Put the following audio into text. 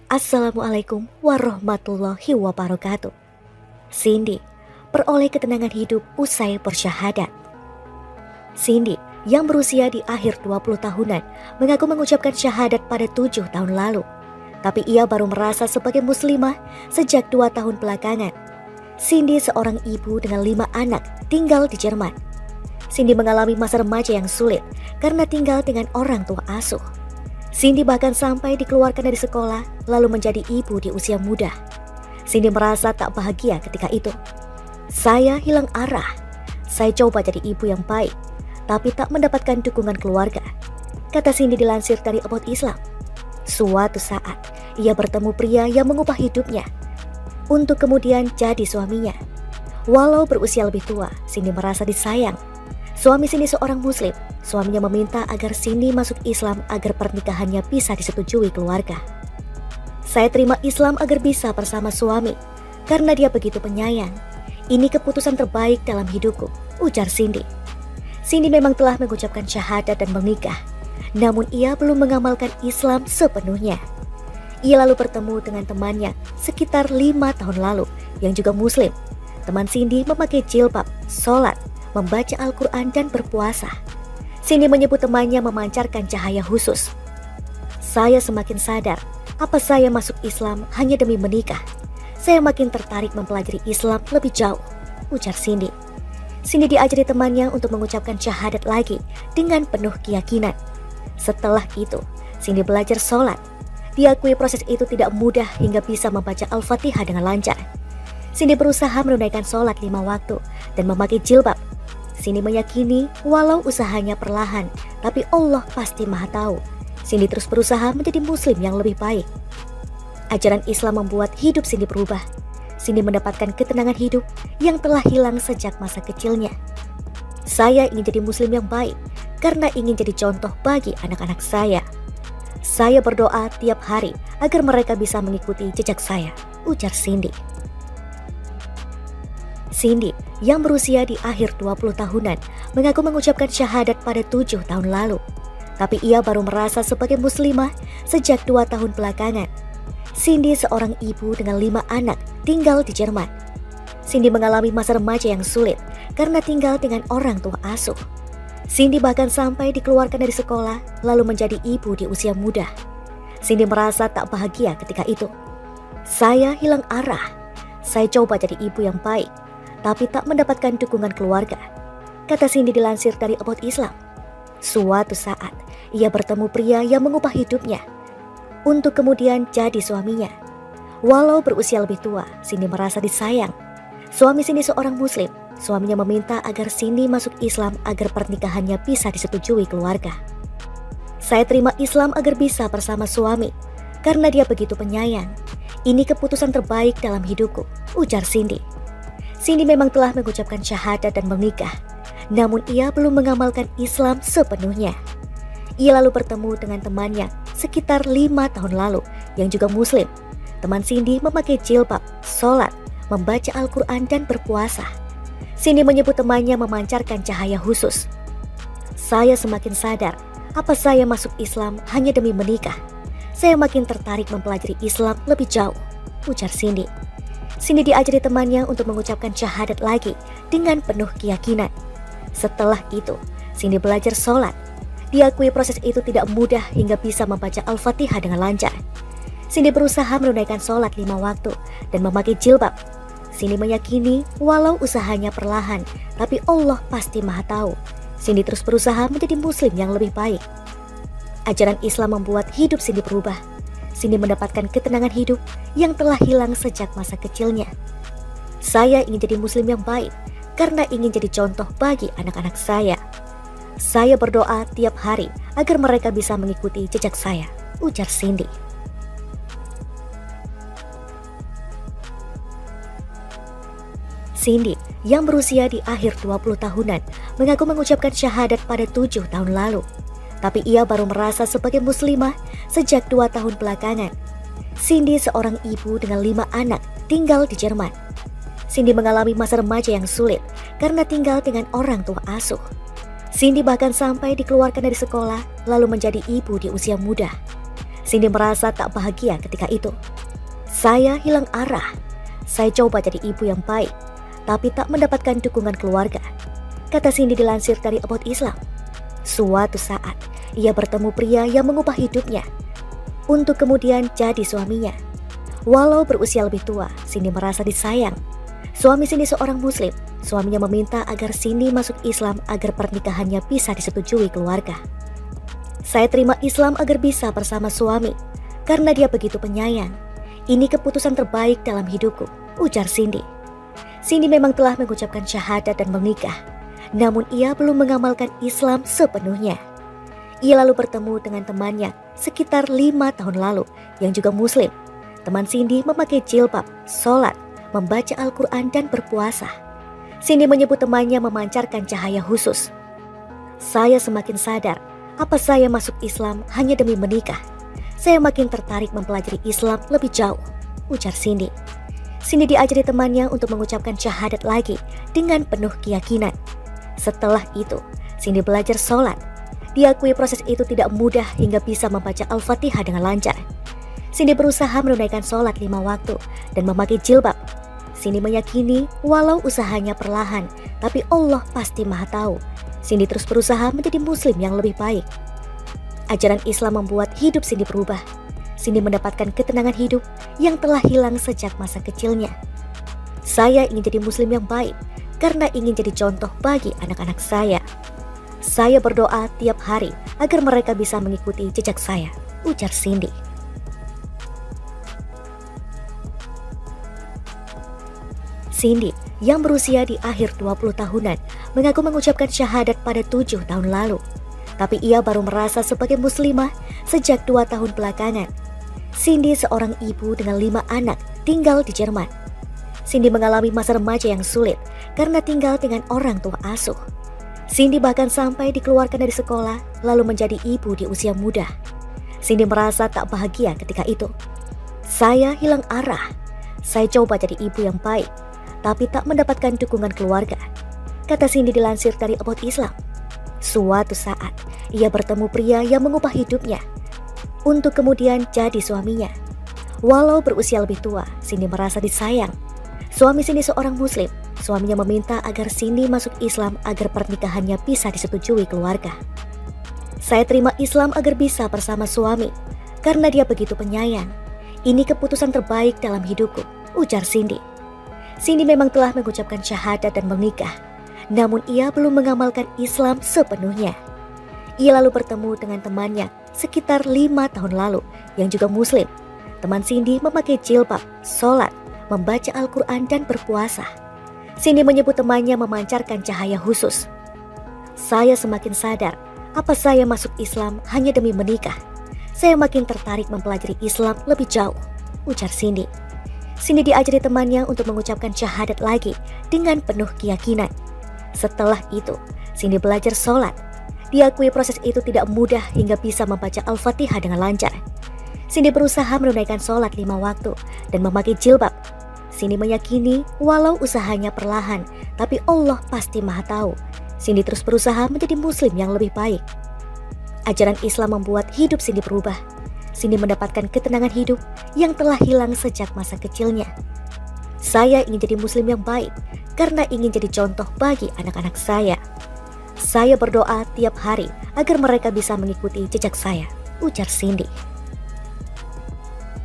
Assalamualaikum warahmatullahi wabarakatuh. Cindy peroleh ketenangan hidup usai bersyahadat. Cindy yang berusia di akhir 20 tahunan mengaku mengucapkan syahadat pada 7 tahun lalu. Tapi ia baru merasa sebagai muslimah sejak 2 tahun belakangan. Cindy seorang ibu dengan 5 anak tinggal di Jerman. Cindy mengalami masa remaja yang sulit karena tinggal dengan orang tua asuh. Cindy bahkan sampai dikeluarkan dari sekolah lalu menjadi ibu di usia muda. Cindy merasa tak bahagia ketika itu. Saya hilang arah. Saya coba jadi ibu yang baik, tapi tak mendapatkan dukungan keluarga, kata Cindy dilansir dari About Islam. Suatu saat, ia bertemu pria yang mengubah hidupnya untuk kemudian jadi suaminya. Walau berusia lebih tua, Cindy merasa disayang. Suami Cindy seorang muslim. Suaminya meminta agar Cindy masuk Islam agar pernikahannya bisa disetujui keluarga. Saya terima Islam agar bisa bersama suami, karena dia begitu penyayang. Ini keputusan terbaik dalam hidupku, ujar Cindy. Cindy memang telah mengucapkan syahadat dan menikah, namun ia belum mengamalkan Islam sepenuhnya. Ia lalu bertemu dengan temannya sekitar 5 tahun lalu yang juga muslim. Teman Cindy memakai jilbab, sholat, membaca Al-Quran dan berpuasa. Cindy menyebut temannya memancarkan cahaya khusus. Saya semakin sadar, apa saya masuk Islam hanya demi menikah. Saya makin tertarik mempelajari Islam lebih jauh, ujar Cindy. Cindy diajari temannya untuk mengucapkan syahadat lagi dengan penuh keyakinan. Setelah itu, Cindy belajar sholat. Diakui proses itu tidak mudah hingga bisa membaca Al-Fatihah dengan lancar. Cindy berusaha menunaikan sholat 5 waktu dan memakai jilbab. Cindy meyakini walau usahanya perlahan, tapi Allah pasti maha tahu. Cindy terus berusaha menjadi muslim yang lebih baik. Ajaran Islam membuat hidup Cindy berubah. Cindy mendapatkan ketenangan hidup yang telah hilang sejak masa kecilnya. Saya ingin jadi muslim yang baik karena ingin jadi contoh bagi anak-anak saya. Saya berdoa tiap hari agar mereka bisa mengikuti jejak saya, ujar Cindy. Cindy yang berusia di akhir 20 tahunan mengaku mengucapkan syahadat pada 7 tahun lalu. Tapi ia baru merasa sebagai muslimah sejak 2 tahun belakangan. Cindy seorang ibu dengan 5 anak tinggal di Jerman. Cindy mengalami masa remaja yang sulit karena tinggal dengan orang tua asuh. Cindy bahkan sampai dikeluarkan dari sekolah lalu menjadi ibu di usia muda. Cindy merasa tak bahagia ketika itu. Saya hilang arah. Saya coba jadi ibu yang baik, tapi tak mendapatkan dukungan keluarga, kata Cindy dilansir dari About Islam. Suatu saat, ia bertemu pria yang mengubah hidupnya untuk kemudian jadi suaminya. Walau berusia lebih tua, Cindy merasa disayang. Suami Cindy seorang muslim. Suaminya meminta agar Cindy masuk Islam agar pernikahannya bisa disetujui keluarga. Saya terima Islam agar bisa bersama suami, karena dia begitu penyayang. Ini keputusan terbaik dalam hidupku, ujar Cindy. Cindy memang telah mengucapkan syahadat dan menikah, namun ia belum mengamalkan Islam sepenuhnya. Ia lalu bertemu dengan temannya sekitar 5 tahun lalu yang juga muslim. Teman Cindy memakai jilbab, sholat, membaca Al-Quran dan berpuasa. Cindy menyebut temannya memancarkan cahaya khusus. Saya semakin sadar, apa saya masuk Islam hanya demi menikah. Saya makin tertarik mempelajari Islam lebih jauh, ujar Cindy. Cindy diajari temannya untuk mengucapkan syahadat lagi dengan penuh keyakinan. Setelah itu, Cindy belajar sholat. Diakui proses itu tidak mudah hingga bisa membaca Al-Fatihah dengan lancar. Cindy berusaha menunaikan sholat 5 waktu dan memakai jilbab. Cindy meyakini walau usahanya perlahan, tapi Allah pasti maha tahu. Cindy terus berusaha menjadi muslim yang lebih baik. Ajaran Islam membuat hidup Cindy berubah. Cindy mendapatkan ketenangan hidup yang telah hilang sejak masa kecilnya. Saya ingin jadi muslim yang baik karena ingin jadi contoh bagi anak-anak saya. Saya berdoa tiap hari agar mereka bisa mengikuti jejak saya, ujar Cindy. Cindy yang berusia di akhir 20 tahunan mengaku mengucapkan syahadat pada 7 tahun lalu. Tapi ia baru merasa sebagai muslimah sejak 2 tahun belakangan. Cindy seorang ibu dengan 5 anak tinggal di Jerman. Cindy mengalami masa remaja yang sulit karena tinggal dengan orang tua asuh. Cindy bahkan sampai dikeluarkan dari sekolah lalu menjadi ibu di usia muda. Cindy merasa tak bahagia ketika itu. Saya hilang arah. Saya coba jadi ibu yang baik, tapi tak mendapatkan dukungan keluarga, kata Cindy dilansir dari About Islam. Suatu saat, ia bertemu pria yang mengubah hidupnya untuk kemudian jadi suaminya. Walau berusia lebih tua, Cindy merasa disayang. Suami Cindy seorang muslim. Suaminya meminta agar Cindy masuk Islam agar pernikahannya bisa disetujui keluarga. Saya terima Islam agar bisa bersama suami, karena dia begitu penyayang. Ini keputusan terbaik dalam hidupku, ujar Cindy. Cindy memang telah mengucapkan syahadat dan menikah, namun ia belum mengamalkan Islam sepenuhnya. Ia lalu bertemu dengan temannya sekitar 5 tahun lalu yang juga muslim. Teman Cindy memakai jilbab, sholat, membaca Al-Quran dan berpuasa. Cindy menyebut temannya memancarkan cahaya khusus. Saya semakin sadar, apa saya masuk Islam hanya demi menikah. Saya makin tertarik mempelajari Islam lebih jauh, ujar Cindy. Cindy diajari temannya untuk mengucapkan syahadat lagi dengan penuh keyakinan. Setelah itu, Cindy belajar sholat. Diakui proses itu tidak mudah hingga bisa membaca Al-Fatihah dengan lancar. Cindy berusaha menunaikan sholat 5 waktu dan memakai jilbab. Cindy meyakini walau usahanya perlahan, tapi Allah pasti maha tahu. Cindy terus berusaha menjadi muslim yang lebih baik. Ajaran Islam membuat hidup Cindy berubah. Cindy mendapatkan ketenangan hidup yang telah hilang sejak masa kecilnya. Saya ingin jadi muslim yang baik karena ingin jadi contoh bagi anak-anak saya. Saya berdoa tiap hari agar mereka bisa mengikuti jejak saya, ujar Cindy. Cindy yang berusia di akhir 20 tahunan mengaku mengucapkan syahadat pada 7 tahun lalu. Tapi ia baru merasa sebagai muslimah sejak 2 tahun belakangan. Cindy seorang ibu dengan 5 anak tinggal di Jerman. Cindy mengalami masa remaja yang sulit karena tinggal dengan orang tua asuh. Cindy bahkan sampai dikeluarkan dari sekolah lalu menjadi ibu di usia muda. Cindy merasa tak bahagia ketika itu. Saya hilang arah. Saya coba jadi ibu yang baik, tapi tak mendapatkan dukungan keluarga, kata Cindy dilansir dari About Islam. Suatu saat, ia bertemu pria yang mengubah hidupnya untuk kemudian jadi suaminya. Walau berusia lebih tua, Cindy merasa disayang. Suami Cindy seorang muslim. Suaminya meminta agar Cindy masuk Islam agar pernikahannya bisa disetujui keluarga. Saya terima Islam agar bisa bersama suami, karena dia begitu penyayang. Ini keputusan terbaik dalam hidupku, ujar Cindy. Cindy memang telah mengucapkan syahadat dan menikah, namun ia belum mengamalkan Islam sepenuhnya. Ia lalu bertemu dengan temannya sekitar 5 tahun lalu yang juga muslim. Teman Cindy memakai jilbab, sholat, membaca Al-Quran dan berpuasa. Cindy menyebut temannya memancarkan cahaya khusus. Saya semakin sadar, apa saya masuk Islam hanya demi menikah. Saya makin tertarik mempelajari Islam lebih jauh, ujar Cindy. Cindy diajari temannya untuk mengucapkan syahadat lagi dengan penuh keyakinan. Setelah itu, Cindy belajar sholat. Diakui proses itu tidak mudah hingga bisa membaca Al-Fatihah dengan lancar. Cindy berusaha menunaikan sholat 5 waktu dan memakai jilbab. Cindy meyakini walau usahanya perlahan, tapi Allah pasti maha tahu. Cindy terus berusaha menjadi muslim yang lebih baik. Ajaran Islam membuat hidup Cindy berubah. Cindy mendapatkan ketenangan hidup yang telah hilang sejak masa kecilnya. Saya ingin jadi muslim yang baik karena ingin jadi contoh bagi anak-anak saya. Saya berdoa tiap hari agar mereka bisa mengikuti jejak saya, ujar Cindy.